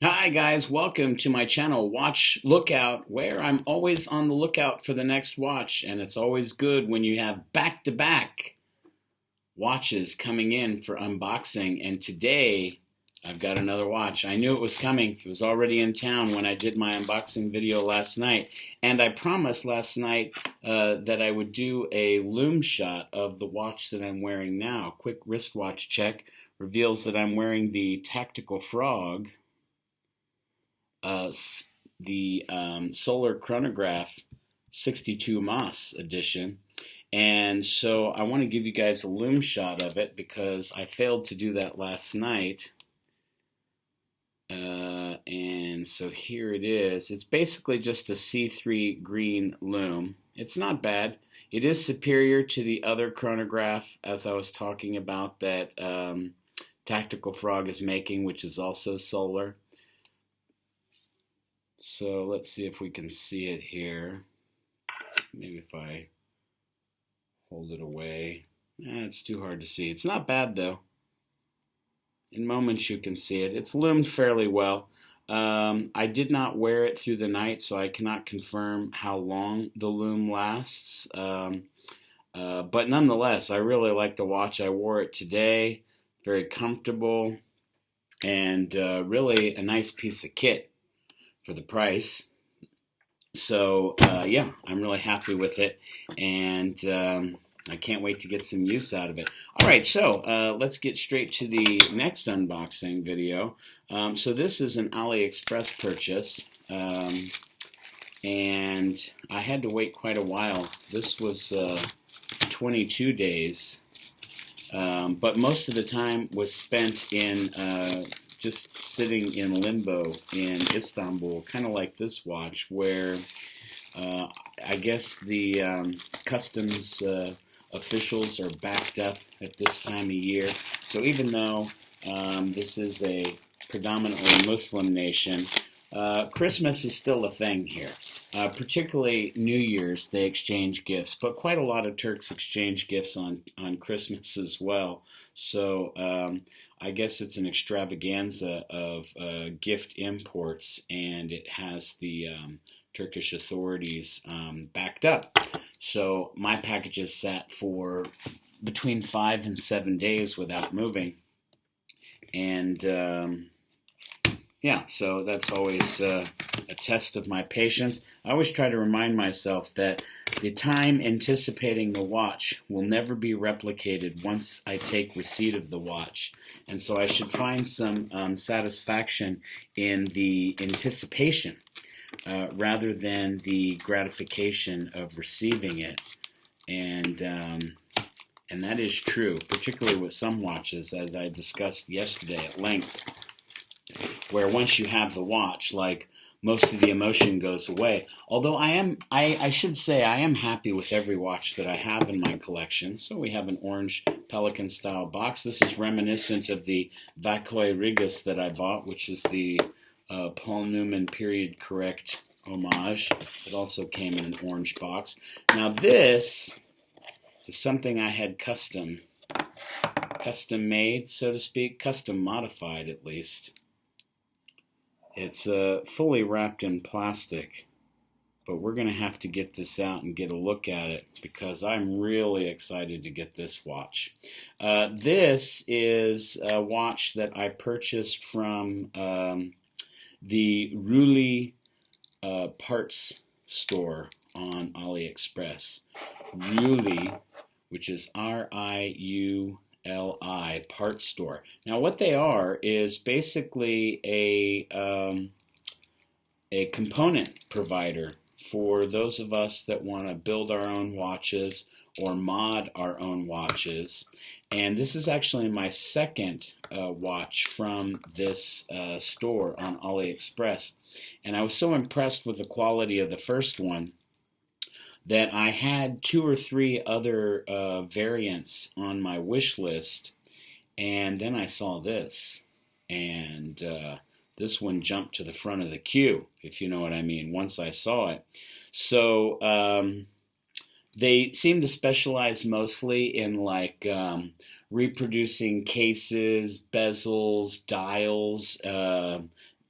Hi guys, welcome to my channel Watch Lookout, where I'm always on the lookout for the next watch, and it's always good when you have back-to-back watches coming in for unboxing. And today I've got another watch. I knew it was coming. It was already in town when I did my unboxing video last night, and I promised last night that I would do a loom shot of the watch that I'm wearing now. Quick wristwatch check reveals that I'm wearing the Tactical Frog, the Solar Chronograph 62 Moss edition. And so I want to give you guys a loom shot of it because I failed to do that last night. And so here it is. It's basically just a C3 green loom. It's not bad. It is superior to the other chronograph, as I was talking about, that Tactical Frog is making, which is also solar. So let's see if we can see it here. Maybe if I hold it away. It's too hard to see. It's not bad though. In moments you can see it. It's loomed fairly well. I did not wear it through the night, so I cannot confirm how long the loom lasts. But nonetheless, I really like the watch. I wore it today. Very comfortable and really a nice piece of kit for the price. So yeah, I'm really happy with it, and I can't wait to get some use out of it. All right, so let's get straight to the next unboxing video. So this is an AliExpress purchase, and I had to wait quite a while. This was 22 days, but most of the time was spent in just sitting in limbo in Istanbul, kind of like this watch, where I guess the customs officials are backed up at this time of year. So even though this is a predominantly Muslim nation, Christmas is still a thing here. Particularly New Year's, they exchange gifts, but quite a lot of Turks exchange gifts on Christmas as well. So I guess it's an extravaganza of gift imports, and it has the Turkish authorities backed up. So my packages sat for between 5 and 7 days without moving. And yeah, so that's always a test of my patience. I always try to remind myself that the time anticipating the watch will never be replicated once I take receipt of the watch. And so I should find some satisfaction in the anticipation rather than the gratification of receiving it. And that is true, particularly with some watches, as I discussed yesterday at length, where once you have the watch, like, most of the emotion goes away. Although I should say I am happy with every watch that I have in my collection. So we have an orange Pelican style box. This is reminiscent of the Vakoi Rigas that I bought, which is the Paul Newman period correct homage. It also came in an orange box. Now this is something I had custom made, so to speak, custom modified at least. It's fully wrapped in plastic, but we're going to have to get this out and get a look at it because I'm really excited to get this watch. This is a watch that I purchased from the Ruli parts store on AliExpress. Ruli, which is RIULI parts store. Now what they are is basically a component provider for those of us that want to build our own watches or mod our own watches. And this is actually my second watch from this store on AliExpress. And I was so impressed with the quality of the first one that I had 2 or 3 other variants on my wish list, and then I saw this, and this one jumped to the front of the queue, if you know what I mean, once I saw it. So they seem to specialize mostly in like reproducing cases, bezels, dials,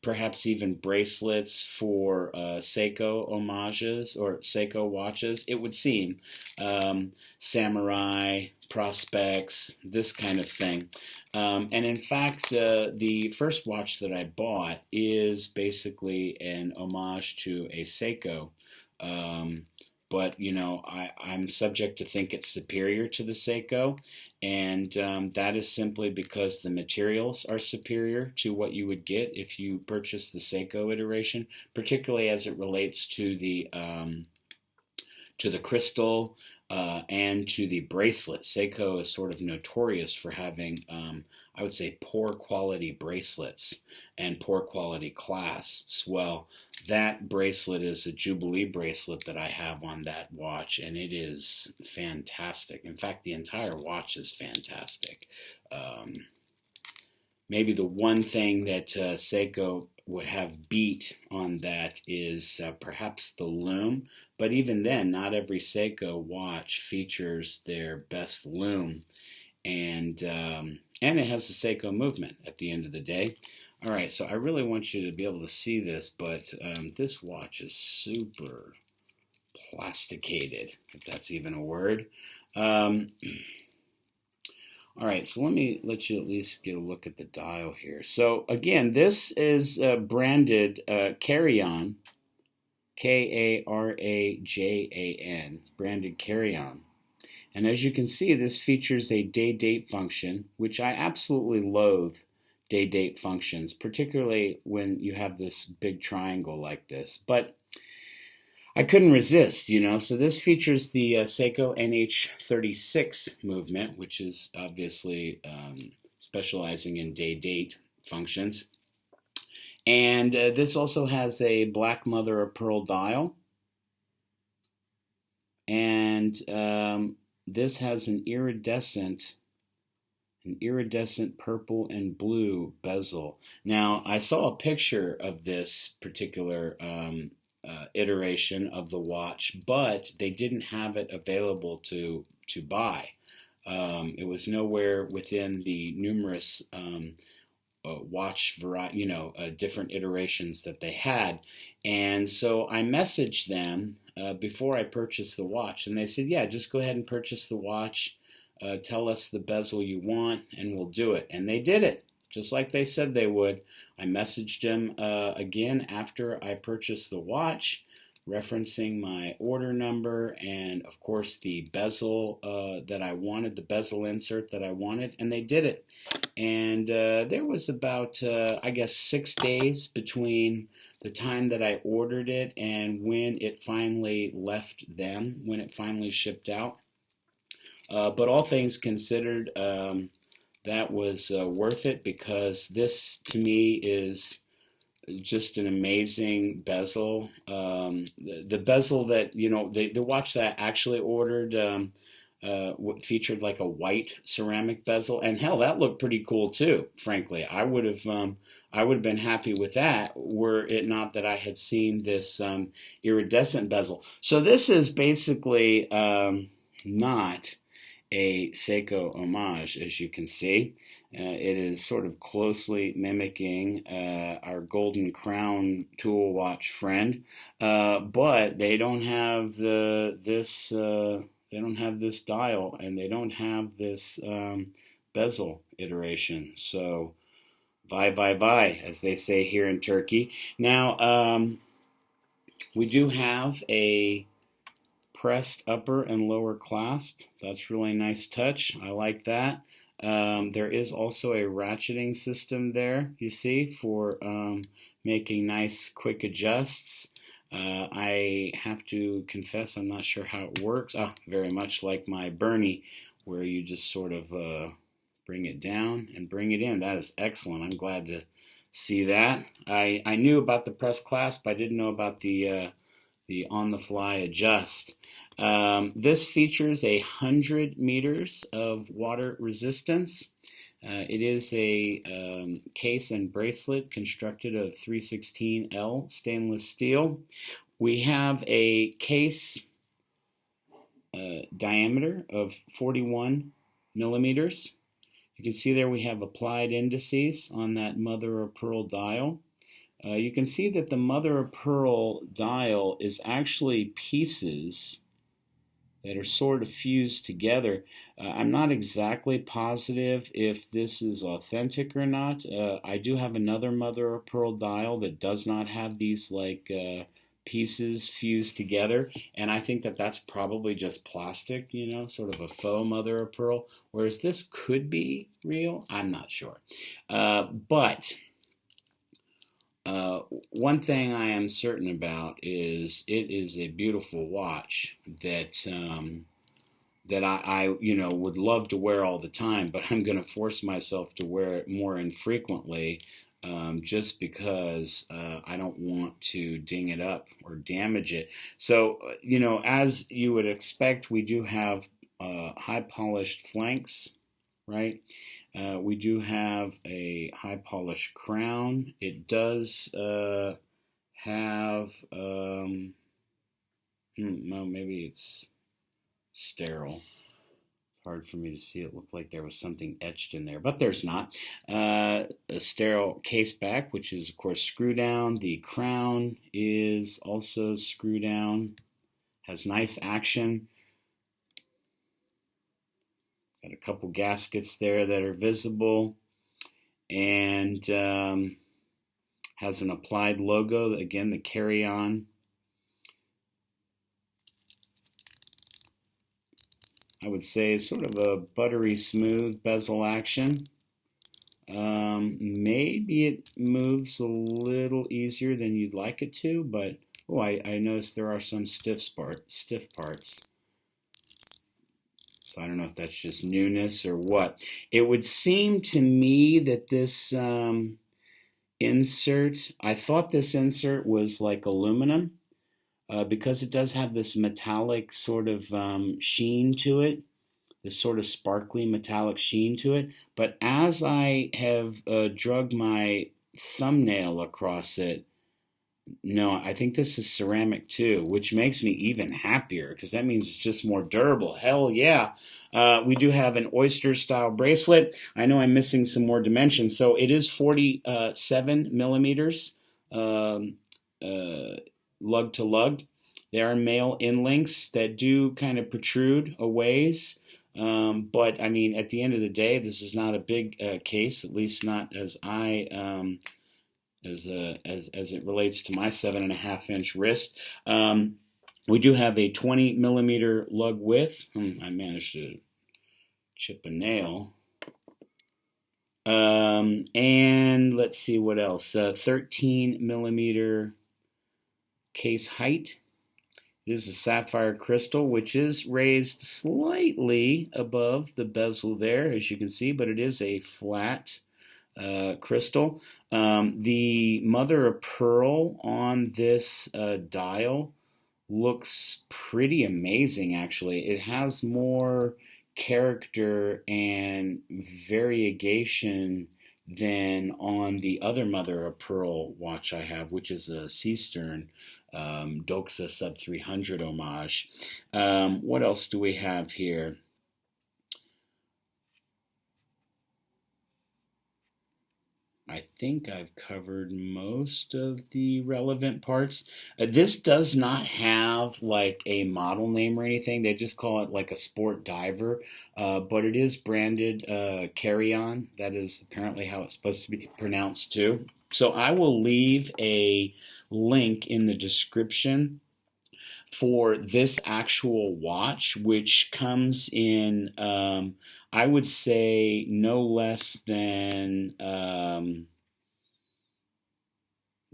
perhaps even bracelets for Seiko homages or Seiko watches, it would seem. Samurai, prospects, this kind of thing. And in fact, the first watch that I bought is basically an homage to a Seiko. Um, but I'm subject to think it's superior to the Seiko, and that is simply because the materials are superior to what you would get if you purchase the Seiko iteration, particularly as it relates to the crystal and to the bracelet. Seiko is sort of notorious for having, I would say, poor quality bracelets and poor quality clasps. Well, that bracelet is a Jubilee bracelet that I have on that watch, and it is fantastic. In fact, the entire watch is fantastic. Maybe the one thing that Seiko would have beat on that is perhaps the lume, but even then, not every Seiko watch features their best lume, and it has the Seiko movement at the end of the day. All right, so I really want you to be able to see this, but this watch is super plasticated, if that's even a word. All right, so let me let you at least get a look at the dial here. So again, this is branded KARAJAN, K-A-R-A-J-A-N, branded KARAJAN. And as you can see, this features a day-date function, which I absolutely loathe day-date functions, particularly when you have this big triangle like this. But I couldn't resist, So this features the Seiko NH36 movement, which is obviously specializing in day-date functions. And this also has a black mother of pearl dial. And this has an iridescent purple and blue bezel. Now, I saw a picture of this particular iteration of the watch, but they didn't have it available to buy. It was nowhere within the numerous watch variety, different iterations that they had. And so I messaged them before I purchased the watch, and they said, yeah, just go ahead and purchase the watch. Tell us the bezel you want, and we'll do it. And they did it, just like they said they would. I messaged them again after I purchased the watch, referencing my order number and, of course, the bezel that I wanted, the bezel insert that I wanted, and they did it. And there was about, 6 days between the time that I ordered it and when it finally left them, when it finally shipped out. But all things considered, that was worth it, because this, to me, is just an amazing bezel. The bezel that, the watch that I actually ordered featured like a white ceramic bezel, and hell, that looked pretty cool too. Frankly, I would have been happy with that were it not that I had seen this iridescent bezel. So this is basically not a Seiko homage, as you can see. It is sort of closely mimicking our Golden Crown tool watch friend, but they don't have this dial, and they don't have this bezel iteration. So, bye, as they say here in Turkey. Now, we do have a pressed upper and lower clasp. That's really nice touch. I like that. There is also a ratcheting system there, you see, for making nice quick adjusts. I have to confess I'm not sure how it works. Very much like my Bernie, where you just sort of bring it down and bring it in. That is excellent. I'm glad to see that. I knew about the press clasp. I didn't know about the on-the-fly adjust. This features 100 meters of water resistance. It is a case and bracelet constructed of 316L stainless steel. We have a case diameter of 41 millimeters. You can see there we have applied indices on that mother of pearl dial. you can see that the mother of pearl dial is actually pieces that are sort of fused together. I'm not exactly positive if this is authentic or not. I do have another mother of pearl dial that does not have these pieces fused together, and I think that that's probably just plastic, sort of a faux mother of pearl, whereas this could be real. I'm not sure. But one thing I am certain about is it is a beautiful watch that I would love to wear all the time, but I'm going to force myself to wear it more infrequently, just because I don't want to ding it up or damage it. So, as you would expect, we do have high polished flanks, right? We do have a high polished crown. It does have, well, maybe it's sterile. Hard for me to see. It looked like there was something etched in there, but there's not. A sterile case back, which is, of course, screw down. The crown is also screw down. Has nice action. Got a couple gaskets there that are visible, and has an applied logo. Again, the KARAJAN. I would say sort of a buttery smooth bezel action. Maybe it moves a little easier than you'd like it to, but I noticed there are some stiff parts. So I don't know if that's just newness or what. It would seem to me that this insert, I thought this insert was like aluminum, because it does have this metallic sort of sheen to it, this sort of sparkly metallic sheen to it. But as I have drug my thumbnail across it, no, I think this is ceramic too, which makes me even happier because that means it's just more durable. Hell yeah. We do have an oyster style bracelet. I know I'm missing some more dimensions. So it is 47 millimeters lug to lug. There are male in links that do kind of protrude a ways. But I mean, at the end of the day, this is not a big case, at least not as as it relates to my 7.5-inch wrist. We do have a 20 millimeter lug width. I managed to chip a nail. And let's see what else. 13 millimeter case height. It is a sapphire crystal, which is raised slightly above the bezel there, as you can see, but it is a flat crystal. The mother of pearl on this dial looks pretty amazing, actually. It has more character and variegation than on the other mother of pearl watch I have, which is a Seastern Doxa Sub 300 homage. What else do we have here? I think I've covered most of the relevant parts. This does not have like a model name or anything. They just call it like a sport diver, but it is branded KARAJAN. That is apparently how it's supposed to be pronounced too. So I will leave a link in the description for this actual watch, which comes in, I would say, no less than,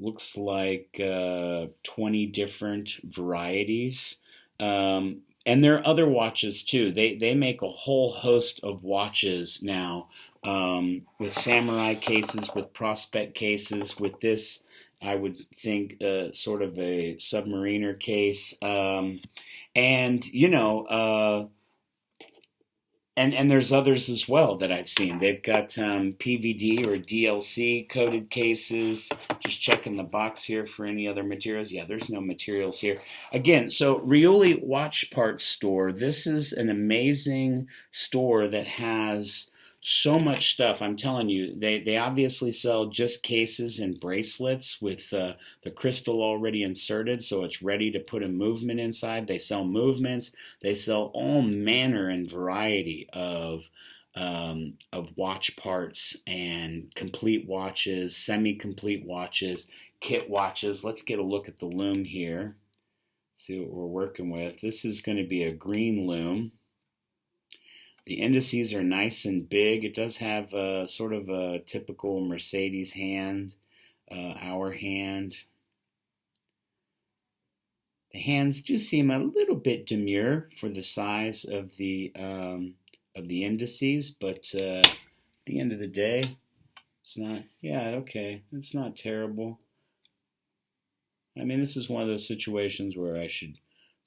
looks like 20 different varieties. And there are other watches too. They make a whole host of watches now, with samurai cases, with prospect cases, with this, I would think, sort of a submariner case. And there's others as well that I've seen. They've got PVD or DLC coated cases. Just checking the box here for any other materials. Yeah, there's no materials here. Again, so Rioli Watch Parts Store. This is an amazing store that has So much stuff. I'm telling you, they obviously sell just cases and bracelets with the crystal already inserted, so it's ready to put a movement inside. They sell movements. They sell all manner and variety of watch parts and complete watches, semi-complete watches, kit watches. Let's get a look at the loom here. See what we're working with. This is going to be a green loom. The indices are nice and big. It does have sort of a typical Mercedes hand, hour hand. The hands do seem a little bit demure for the size of the indices, but at the end of the day, it's not. Yeah, okay, it's not terrible. I mean, this is one of those situations where I should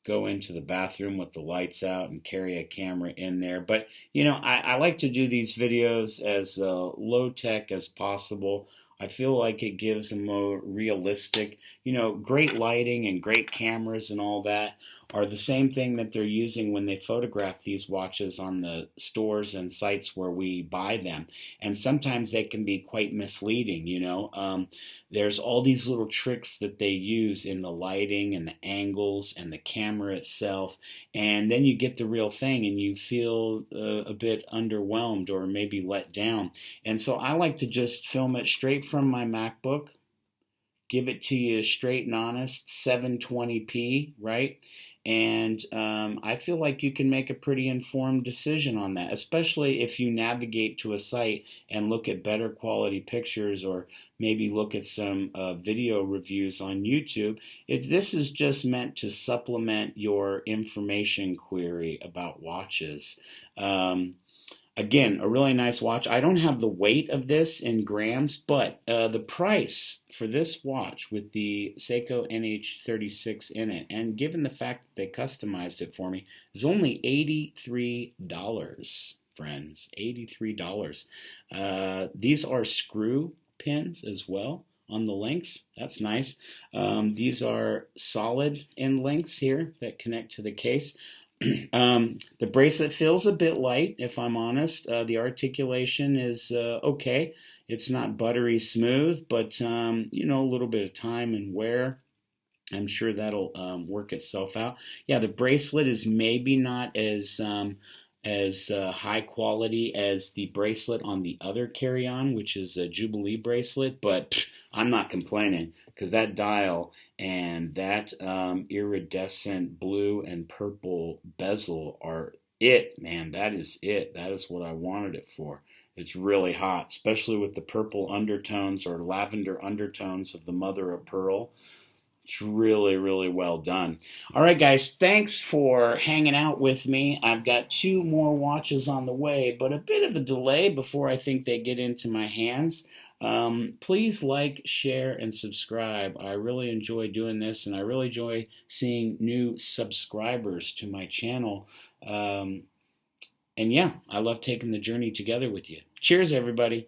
go into the bathroom with the lights out and carry a camera in there. But, you know, I like to do these videos as low tech as possible. I feel like it gives a more realistic, you know, great lighting and great cameras and all that are the same thing that they're using when they photograph these watches on the stores and sites where we buy them. And sometimes they can be quite misleading, you know. There's all these little tricks that they use in the lighting and the angles and the camera itself. And then you get the real thing and you feel a bit underwhelmed or maybe let down. And so I like to just film it straight from my MacBook, give it to you straight and honest, 720p, right? And I feel like you can make a pretty informed decision on that, especially if you navigate to a site and look at better quality pictures or maybe look at some video reviews on YouTube. This is just meant to supplement your information query about watches. Again, a really nice watch. I don't have the weight of this in grams, but the price for this watch with the Seiko NH36 in it, and given the fact that they customized it for me, is only $83, friends. $83. These are screw pins as well on the links. That's nice. These are solid end links here that connect to the case. The bracelet feels a bit light, if I'm honest. The articulation is okay. It's not buttery smooth, but you know, a little bit of time and wear, I'm sure that'll work itself out. Yeah, the bracelet is maybe not as high quality as the bracelet on the other carry-on, which is a Jubilee bracelet, but I'm not complaining because that dial and that iridescent blue and purple bezel are it, man. That is it. That is what I wanted it for. It's really hot, especially with the purple undertones or lavender undertones of the mother of pearl. It's really, really well done. All right, guys, thanks for hanging out with me. I've got 2 more watches on the way, but a bit of a delay before I think they get into my hands. Please like, share, and subscribe. I really enjoy doing this, and I really enjoy seeing new subscribers to my channel. And yeah, I love taking the journey together with you. Cheers, everybody.